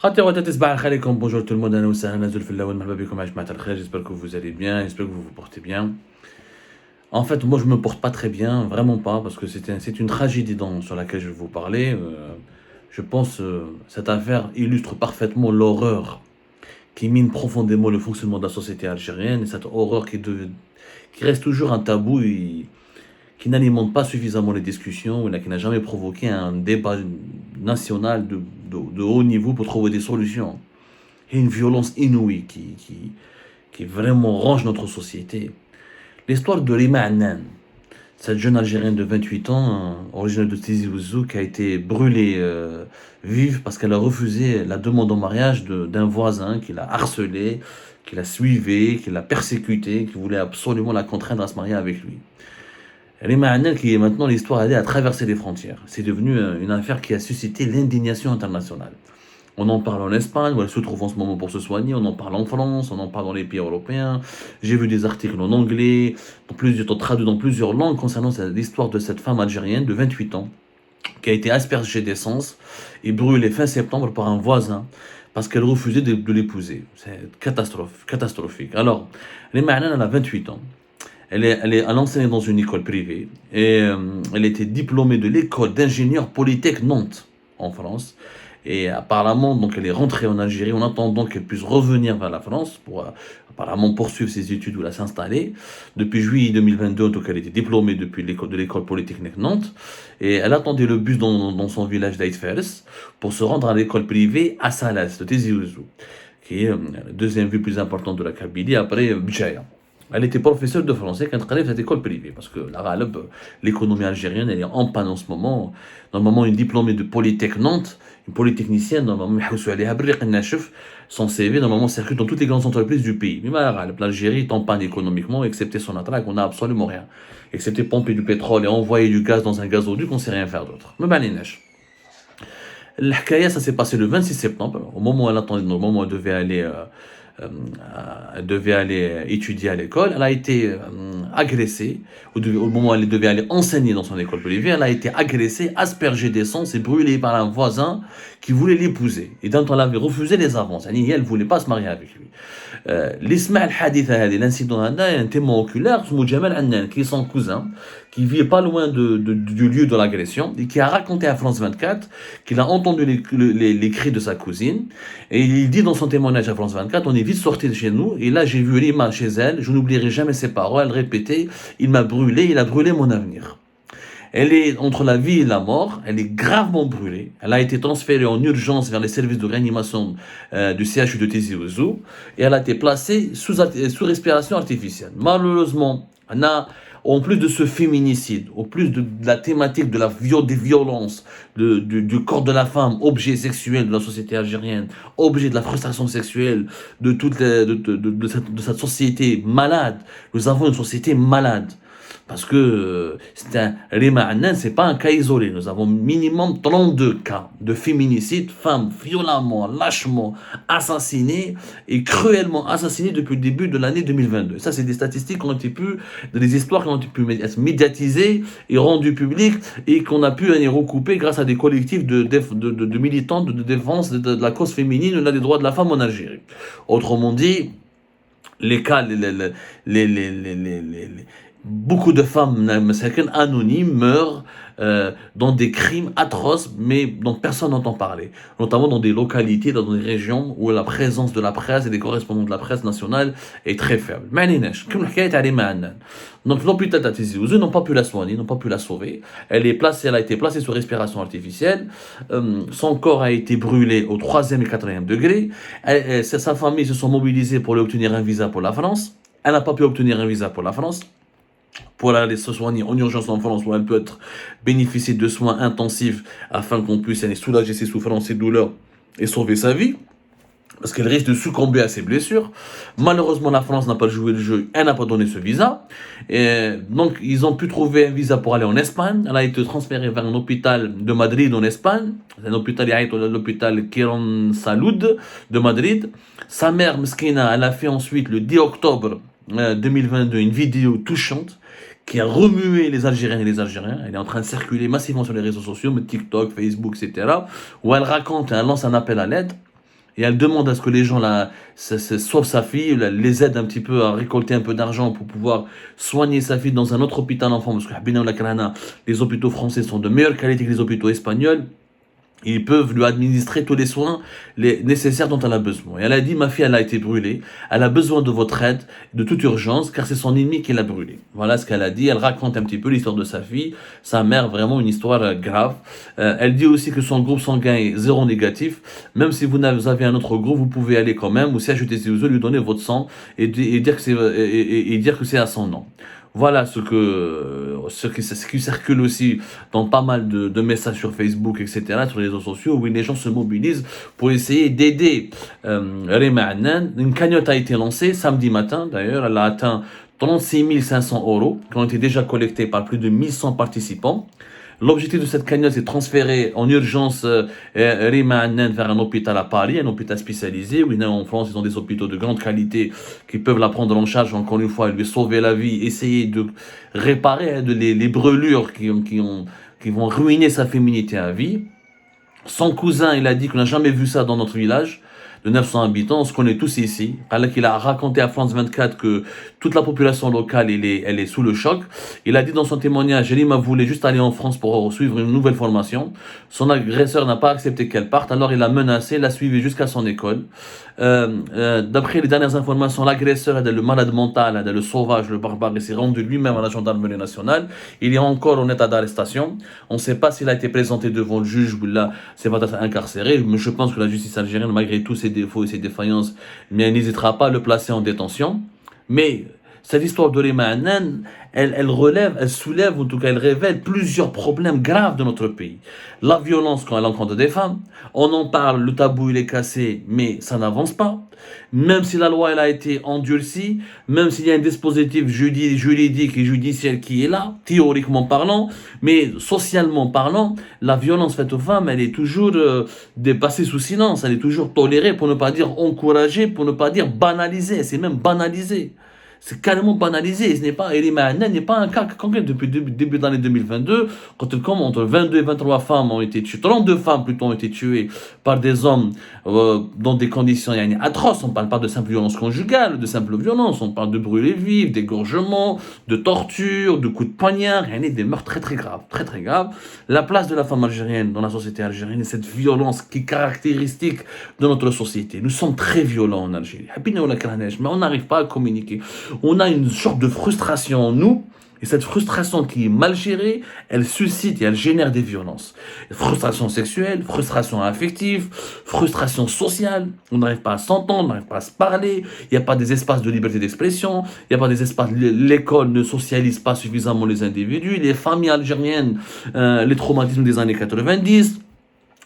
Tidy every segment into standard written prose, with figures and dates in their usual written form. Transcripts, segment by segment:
Bonjour tout le monde, j'espère que vous allez bien, j'espère que vous vous portez bien. En fait, moi je me porte pas très bien, vraiment pas, parce que c'est une tragédie sur laquelle je vais vous parler. Je pense cette affaire illustre parfaitement l'horreur qui mine profondément le fonctionnement de la société algérienne, et cette horreur qui reste toujours un tabou et qui n'alimente pas suffisamment les discussions, ou qui n'a jamais provoqué un débat national de haut niveau pour trouver des solutions. Et une violence inouïe qui vraiment range notre société. L'histoire de Rima Annan, cette jeune Algérienne de 28 ans, originaire de Tizi Ouzou, qui a été brûlée vive parce qu'elle a refusé la demande en mariage d'un voisin qui l'a harcelée, qui l'a suivie, qui l'a persécutée, qui voulait absolument la contraindre à se marier avec lui. Rima Annan, qui est maintenant l'histoire, elle a traversé les frontières. C'est devenu une affaire qui a suscité l'indignation internationale. On en parle en Espagne, où elle se trouve en ce moment pour se soigner. On en parle en France, on en parle dans les pays européens. J'ai vu des articles en anglais, traduits dans plusieurs langues concernant l'histoire de cette femme algérienne de 28 ans qui a été aspergée d'essence et brûlée fin septembre par un voisin parce qu'elle refusait de l'épouser. C'est catastrophique. Alors, Rima Annan, elle a 28 ans. Elle enseignait dans une école privée et elle était diplômée de l'école d'ingénieur Polytech Nantes en France. Et apparemment, donc, elle est rentrée en Algérie en attendant qu'elle puisse revenir vers la France pour apparemment poursuivre ses études ou s'installer. Depuis juillet 2022, en tout cas, elle était diplômée depuis l'école Polytechnique Nantes. Et elle attendait le bus dans son village d'Aït Fers pour se rendre à l'école privée à Salas, de Tizi Ouzou, qui est la deuxième ville plus importante de la Kabylie après Bchaya. Elle était professeure de français quand elle cette école privée, parce que l'économie algérienne, elle est en panne en ce moment. Normalement, une diplômée de Polytech Nantes, une polytechnicienne, normalement, son CV, normalement, circule dans toutes les grandes entreprises du pays. Mais l'Algérie est en panne économiquement, excepté son attaque, on n'a absolument rien. Excepté pomper du pétrole et envoyer du gaz dans un gazoduc, on ne sait rien faire d'autre. Mais l'hkaya, ça s'est passé le 26 septembre, au moment où elle attendait, au moment où elle devait aller étudier à l'école, elle a été agressée, au moment où elle devait aller enseigner dans son école privée, elle a été agressée, aspergée d'essence et brûlée par un voisin qui voulait l'épouser et dont elle avait refusé les avances. Elle ne voulait pas se marier avec lui. L'isma al-hadith, l'incident, un témoin oculaire, Jamal Annan, qui est son cousin, qui vit pas loin du lieu de l'agression et qui a raconté à France 24 qu'il a entendu les cris de sa cousine et il dit dans son témoignage à France 24, on est vite sorti de chez nous et là j'ai vu Rima chez elle, je n'oublierai jamais ses paroles, elle répétait, il m'a brûlé, il a brûlé mon avenir. Elle est entre la vie et la mort, elle est gravement brûlée. Elle a été transférée en urgence vers les services de réanimation du CHU de Tizi Ouzou et elle a été placée sous respiration artificielle. Malheureusement, en plus de ce féminicide, au plus de la thématique des violences, du corps de la femme, objet sexuel de la société algérienne, objet de la frustration sexuelle de cette société malade, nous avons une société malade. Parce que Rima Annan, c'est pas un cas isolé. Nous avons minimum 32 cas de féminicide, femmes violemment, lâchement assassinées et cruellement assassinées depuis le début de l'année 2022. Ça, c'est des statistiques des histoires qui ont pu être médiatisées et rendues publiques et qu'on a pu recouper grâce à des collectifs de militants de défense de la cause féminine ou des droits de la femme en Algérie. Autrement dit, les cas, beaucoup de femmes anonymes meurent dans des crimes atroces, mais dont personne n'entend parler. Notamment dans des localités, dans des régions où la présence de la presse et des correspondants de la presse nationale est très faible. Donc l'hôpital de Tizi Ouzou n'ont pas pu la soigner, n'ont pas pu la sauver. Elle a été placée sous respiration artificielle. Son corps a été brûlé au 3e et 4e degré. Sa famille se sont mobilisés pour lui obtenir un visa pour la France. Elle n'a pas pu obtenir un visa pour la France, pour aller se soigner en urgence en France, où elle peut bénéficier de soins intensifs afin qu'on puisse aller soulager ses souffrances, ses douleurs et sauver sa vie, parce qu'elle risque de succomber à ses blessures. Malheureusement, la France n'a pas joué le jeu, elle n'a pas donné ce visa. Et donc, ils ont pu trouver un visa pour aller en Espagne. Elle a été transférée vers un hôpital de Madrid en Espagne. C'est un hôpital, l'hôpital Quiron Salud de Madrid. Sa mère, Mskina, elle a fait ensuite, le 10 octobre 2022, une vidéo touchante qui a remué les Algériennes et les Algériens. Elle est en train de circuler massivement sur les réseaux sociaux, TikTok, Facebook, etc., où elle raconte, elle lance un appel à l'aide. et elle demande à ce que les gens sauvent sa fille, les aident un petit peu à récolter un peu d'argent pour pouvoir soigner sa fille dans un autre hôpital enfant, parce que les hôpitaux français sont de meilleure qualité que les hôpitaux espagnols. Ils peuvent lui administrer tous les soins nécessaires dont elle a besoin. Et elle a dit, ma fille, elle a été brûlée, elle a besoin de votre aide, de toute urgence, car c'est son ennemi qui l'a brûlée. Voilà ce qu'elle a dit. Elle raconte un petit peu l'histoire de sa fille, sa mère, vraiment une histoire grave. Elle dit aussi que son groupe sanguin est zéro négatif. Même si vous avez un autre groupe, vous pouvez aller quand même, ou si ajouter ses yeux, lui donner votre sang et dire que c'est à son nom. Voilà ce qui circule aussi dans pas mal de messages sur Facebook, etc., sur les réseaux sociaux, où les gens se mobilisent pour essayer d'aider Rima Annan. Une cagnotte a été lancée samedi matin, d'ailleurs, elle a atteint 36 500 euros, qui ont été déjà collectés par plus de 1100 participants. L'objectif de cette cagnotte, c'est de transférer en urgence Rima Annan vers un hôpital à Paris, un hôpital spécialisé. Oui, en France, ils ont des hôpitaux de grande qualité qui peuvent la prendre en charge, encore une fois, lui sauver la vie, essayer de réparer les brûlures qui vont ruiner sa féminité à vie. Son cousin, il a dit qu'on n'a jamais vu ça dans notre village de 900 habitants, on se connaît tous ici. Alors qu'il a raconté à France 24 que toute la population locale, elle est sous le choc. Il a dit dans son témoignage, Rima voulait juste aller en France pour suivre une nouvelle formation. Son agresseur n'a pas accepté qu'elle parte, alors il l'a menacée, l'a suivie jusqu'à son école. D'après les dernières informations, l'agresseur, le malade mental, le sauvage, le barbare, il s'est rendu lui-même à la gendarmerie nationale. Il est encore en état d'arrestation. On ne sait pas s'il a été présenté devant le juge ou là, c'est va être incarcéré. Mais je pense que la justice algérienne, malgré tous ses défauts et ses défaillances, mais n'hésitera pas à le placer en détention. Mais cette histoire de Rima Annan, elle soulève, en tout cas, elle révèle plusieurs problèmes graves de notre pays. La violence quand elle rencontre des femmes, on en parle, le tabou il est cassé, mais ça n'avance pas. Même si la loi elle a été endurcie, même s'il y a un dispositif juridique et judiciaire qui est là, théoriquement parlant, mais socialement parlant, la violence faite aux femmes, elle est toujours dépassée sous silence, elle est toujours tolérée, pour ne pas dire encouragée, pour ne pas dire banalisée, c'est même banalisé. C'est carrément banalisé. Rima Annan n'est pas un cas concret depuis début d'année 2022, quand entre 22 et 23 femmes ont été tuées, 32 femmes plutôt ont été tuées par des hommes dans des conditions atroces. On ne parle pas de simple violence conjugale, de simple violence, on parle de brûlés vifs, d'égorgements, de torture, de coups de poignard, des meurtres très très graves, très très graves. La place de la femme algérienne dans la société algérienne, cette violence qui est caractéristique de notre société. Nous sommes très violents en Algérie, mais on n'arrive pas à communiquer. On a une sorte de frustration en nous, et cette frustration qui est mal gérée, elle suscite et elle génère des violences. Frustration sexuelle, frustration affective, frustration sociale. On n'arrive pas à s'entendre, on n'arrive pas à se parler, il n'y a pas des espaces de liberté d'expression, il n'y a pas des espaces, l'école ne socialise pas suffisamment les individus, les familles algériennes, les traumatismes des années 90,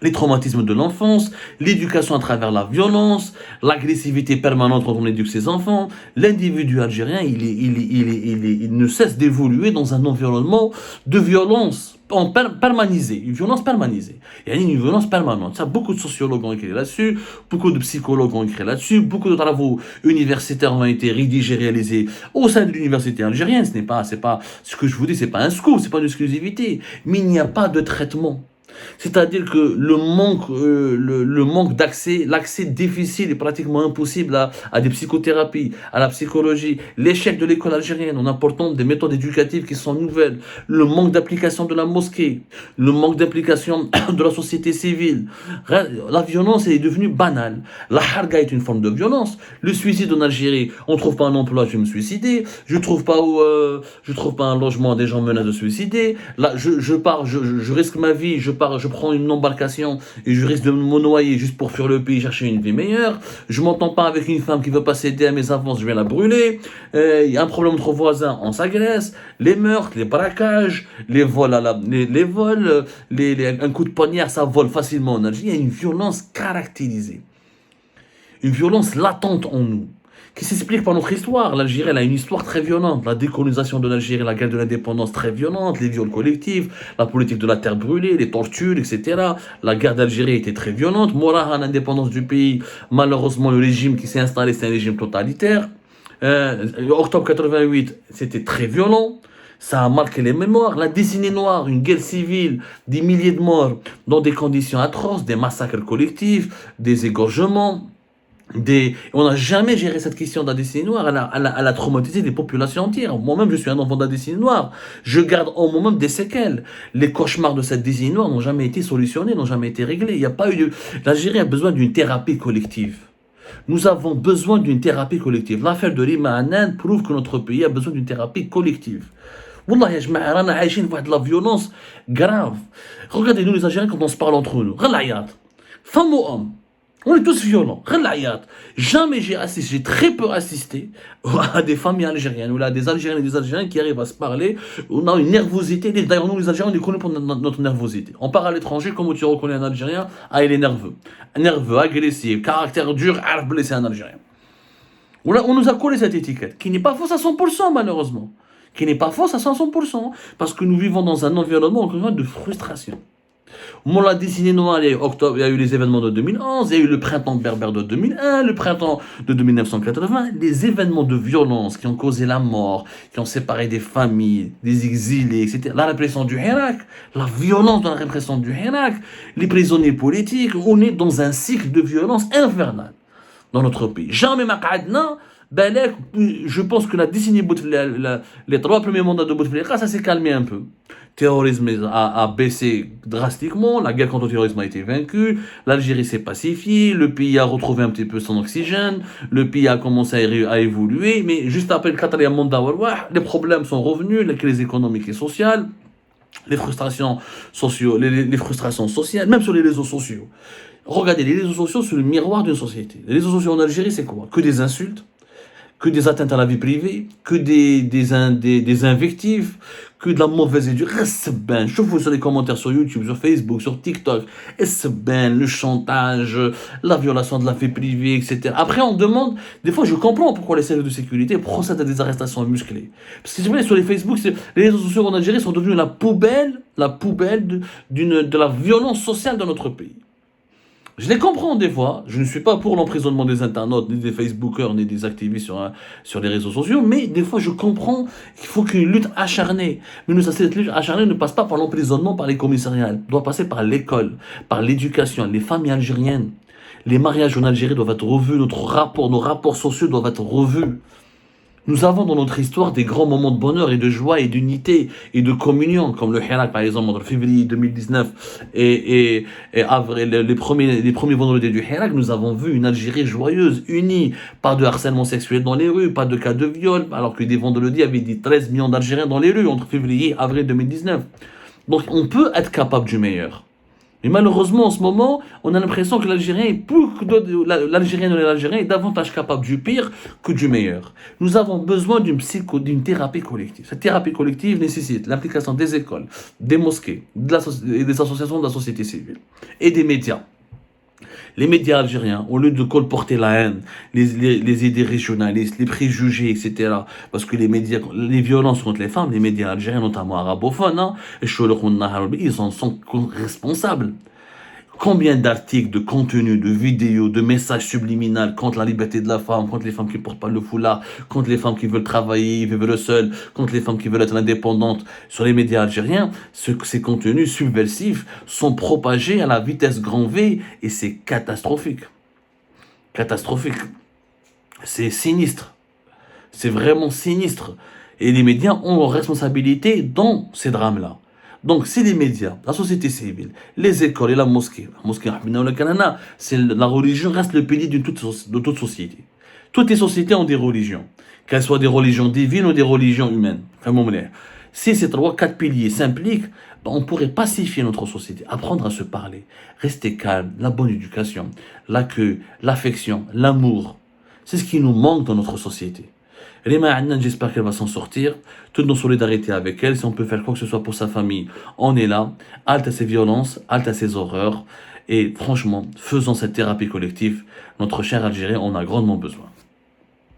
les traumatismes de l'enfance, l'éducation à travers la violence, l'agressivité permanente quand on éduque ses enfants. L'individu algérien, il ne cesse d'évoluer dans un environnement de violence permanisée, une violence permanisée. Il y a une violence permanente. Ça, beaucoup de sociologues ont écrit là-dessus, beaucoup de psychologues ont écrit là-dessus, beaucoup de travaux universitaires ont été rédigés, réalisés au sein de l'université algérienne. C'est pas ce que je vous dis, c'est pas un scoop, c'est pas une exclusivité, mais il n'y a pas de traitement. C'est-à-dire que le manque d'accès, l'accès difficile et pratiquement impossible à des psychothérapies, à la psychologie, l'échec de l'école algérienne en apportant des méthodes éducatives qui sont nouvelles, le manque d'application de la mosquée, le manque d'application de la société civile. La violence est devenue banale. La harga est une forme de violence. Le suicide en Algérie, on ne trouve pas un emploi, je vais me suicider. Je trouve pas un logement, des gens menacent de suicider. Là, je risque ma vie, je prends une embarcation et je risque de me noyer juste pour fuir le pays, chercher une vie meilleure. Je m'entends pas avec une femme qui veut pas céder à mes avances, je vais la brûler. Il y a un problème entre voisins, on s'agresse. Les meurtres, les braquages, les vols, un coup de poignard, ça vole facilement en Algérie. Il y a une violence caractérisée, une violence latente en nous, qui s'explique par notre histoire. L'Algérie, elle a une histoire très violente. La décolonisation de l'Algérie, la guerre de l'indépendance très violente, les viols collectifs, la politique de la terre brûlée, les tortures, etc. La guerre d'Algérie était très violente. Moraha, l'indépendance du pays, malheureusement, le régime qui s'est installé, c'est un régime totalitaire. Octobre 88, c'était très violent. Ça a marqué les mémoires. La décennie noire, une guerre civile, des milliers de morts dans des conditions atroces, des massacres collectifs, des égorgements. On n'a jamais géré cette question de la décennie noire. Elle a traumatisé des populations entières. Moi-même, je suis un enfant de la décennie noire. Je garde en moi-même des séquelles. Les cauchemars de cette décennie noire n'ont jamais été solutionnés, n'ont jamais été réglés. Il n'y a pas eu. L'Algérie a besoin d'une thérapie collective. Nous avons besoin d'une thérapie collective. L'affaire de Rima Hanan prouve que notre pays a besoin d'une thérapie collective. Wallah, ya jma'a, rana aïchin de la violence grave. Regardez-nous les Algériens quand on se parle entre nous. Femme ou homme. On est tous violents. Jamais j'ai très peu assisté à des familles algériennes ou là des Algériens et des Algériens qui arrivent à se parler. On a une nervosité. D'ailleurs, nous les Algériens, on est connus pour notre nervosité. On part à l'étranger, comment tu reconnais un Algérien? Ah, il est nerveux. Nerveux, agressif, caractère dur, blessé un Algérien. On nous a collé cette étiquette, qui n'est pas fausse à 100% malheureusement. Qui n'est pas fausse à 100%, parce que nous vivons dans un environnement de frustration. Moi, la décennie noire, il y a eu les événements de 2011, il y a eu le printemps berbère de 2001, le printemps de 1980, les événements de violence qui ont causé la mort, qui ont séparé des familles, des exilés, etc. La répression du Hirak, la violence de la répression du Hirak, les prisonniers politiques, on est dans un cycle de violence infernale dans notre pays. Jamais Maqadna, je pense que la décennie, les 3 premiers mandats de Bouteflika, ça s'est calmé un peu. Le terrorisme a baissé drastiquement, la guerre contre le terrorisme a été vaincue, l'Algérie s'est pacifiée, le pays a retrouvé un petit peu son oxygène, le pays a commencé à évoluer, mais juste après le 4e mandat, les problèmes sont revenus, la crise économique et sociale, les frustrations sociales, même sur les réseaux sociaux. Regardez, les réseaux sociaux, c'est le miroir d'une société. Les réseaux sociaux en Algérie, c'est quoi? Que des insultes, que des atteintes à la vie privée, que des invectives, que de la mauvaise éducation. Je vous sur les commentaires sur YouTube, sur Facebook, sur TikTok. Le chantage, la violation de la vie privée, etc. Après, on demande, des fois, je comprends pourquoi les services de sécurité procèdent à des arrestations musclées. Parce que c'est vrai, sur les Facebook, les réseaux sociaux en Algérie sont devenus la poubelle de la violence sociale dans notre pays. Je les comprends des fois, je ne suis pas pour l'emprisonnement des internautes, ni des Facebookers, ni des activistes sur les réseaux sociaux, mais des fois je comprends qu'il faut qu'une lutte acharnée, mais cette lutte acharnée ne passe pas par l'emprisonnement, par les commissariats, elle doit passer par l'école, par l'éducation, les familles algériennes. Les mariages en Algérie doivent être revus, nos rapports sociaux doivent être revus. Nous avons dans notre histoire des grands moments de bonheur et de joie et d'unité et de communion, comme le Hirak par exemple entre février 2019 et avril, les premiers vendredis du Hirak. Nous avons vu une Algérie joyeuse, unie, pas de harcèlement sexuel dans les rues, pas de cas de viol, alors que des vendredis, il y avait des 13 millions d'Algériens dans les rues entre février et avril 2019. Donc on peut être capable du meilleur. Mais malheureusement, en ce moment, on a l'impression que l'Algérien est davantage capable du pire que du meilleur. Nous avons besoin d'une thérapie collective. Cette thérapie collective nécessite l'implication des écoles, des mosquées, et des associations de la société civile et des médias. Les médias algériens, au lieu de colporter la haine, les idées régionalistes, les préjugés, etc., parce que les violences contre les femmes, les médias algériens, notamment arabophones, ils en sont responsables. Combien d'articles, de contenus, de vidéos, de messages subliminaux contre la liberté de la femme, contre les femmes qui ne portent pas le foulard, contre les femmes qui veulent travailler, vivre seules, contre les femmes qui veulent être indépendantes sur les médias algériens, ces contenus subversifs sont propagés à la vitesse grand V et c'est catastrophique. Catastrophique. C'est sinistre. C'est vraiment sinistre. Et les médias ont leur responsabilité dans ces drames-là. Donc, c'est les médias, la société civile, les écoles et la mosquée. La mosquée, la religion reste le pilier de toute société. Toutes les sociétés ont des religions, qu'elles soient des religions divines ou des religions humaines. Si ces 3-4 piliers s'impliquent, on pourrait pacifier notre société, apprendre à se parler, rester calme, la bonne éducation, l'accueil, l'affection, l'amour. C'est ce qui nous manque dans notre société. Rima Hanan, j'espère qu'elle va s'en sortir. Toute nos solidarités avec elle. Si on peut faire quoi que ce soit pour sa famille, on est là. Halte à ces violences, halte à ces horreurs. Et franchement, faisons cette thérapie collective. Notre cher Algérien en a grandement besoin.